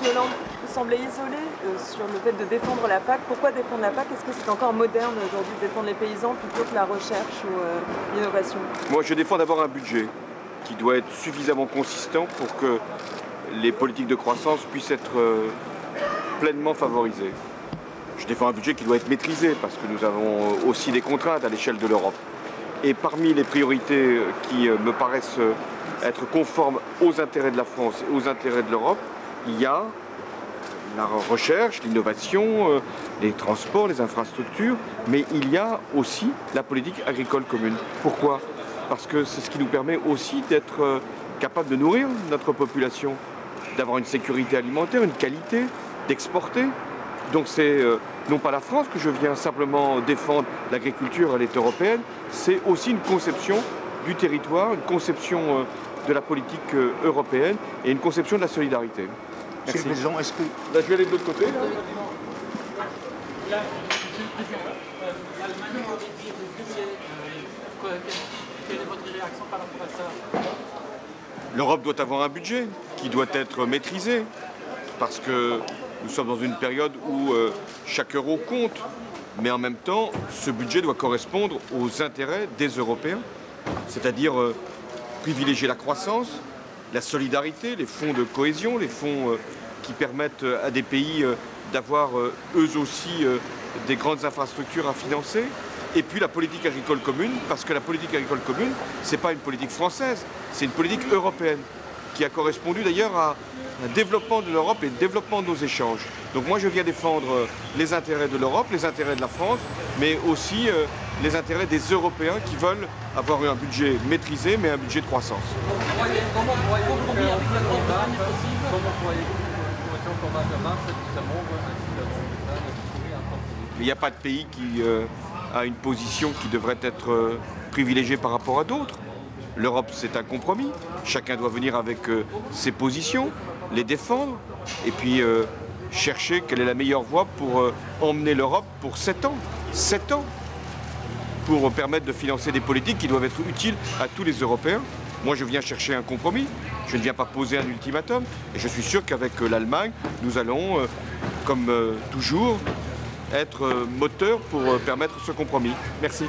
Hollande semblait isolé sur le fait de défendre la PAC. Pourquoi défendre la PAC? Est-ce que c'est encore moderne aujourd'hui de défendre les paysans plutôt que la recherche ou l'innovation? Moi, je défends d'abord un budget qui doit être suffisamment consistant pour que les politiques de croissance puissent être pleinement favorisées. Je défends un budget qui doit être maîtrisé parce que nous avons aussi des contraintes à l'échelle de l'Europe. Et parmi les priorités qui me paraissent être conformes aux intérêts de la France et aux intérêts de l'Europe, il y a la recherche, l'innovation, les transports, les infrastructures, mais il y a aussi la politique agricole commune. Pourquoi? Parce que c'est ce qui nous permet aussi d'être capable de nourrir notre population, d'avoir une sécurité alimentaire, une qualité, d'exporter. Donc c'est non pas la France que je viens simplement défendre, l'agriculture elle est européenne, c'est aussi une conception du territoire, une conception de la politique européenne et une conception de la solidarité. Monsieur le Président, est-ce que... Là, je vais aller de l'autre côté. Là. L'Allemagne a réduit le budget. Quelle est votre réaction par rapport à ça? L'Europe doit avoir un budget qui doit être maîtrisé parce que nous sommes dans une période où chaque euro compte. Mais en même temps, ce budget doit correspondre aux intérêts des Européens, c'est-à-dire privilégier la croissance, la solidarité, les fonds de cohésion, les fonds qui permettent à des pays d'avoir eux aussi des grandes infrastructures à financer. Et puis la politique agricole commune, parce que la politique agricole commune, ce n'est pas une politique française, c'est une politique européenne, qui a correspondu d'ailleurs à un développement de l'Europe et un développement de nos échanges. Donc moi je viens défendre les intérêts de l'Europe, les intérêts de la France, mais aussi les intérêts des Européens qui veulent avoir un budget maîtrisé, mais un budget de croissance. Comment croyez-vous que la Grande-Bretagne est possible? Comment croyez-vous que nous pourrions convaincre Il n'y a pas de pays qui a une position qui devrait être privilégiée par rapport à d'autres. L'Europe, c'est un compromis. Chacun doit venir avec ses positions, les défendre, et puis chercher quelle est la meilleure voie pour emmener l'Europe pour 7 ans. 7 ans pour permettre de financer des politiques qui doivent être utiles à tous les Européens. Moi, je viens chercher un compromis. Je ne viens pas poser un ultimatum. Et je suis sûr qu'avec l'Allemagne, nous allons, comme toujours, être moteur pour permettre ce compromis. Merci.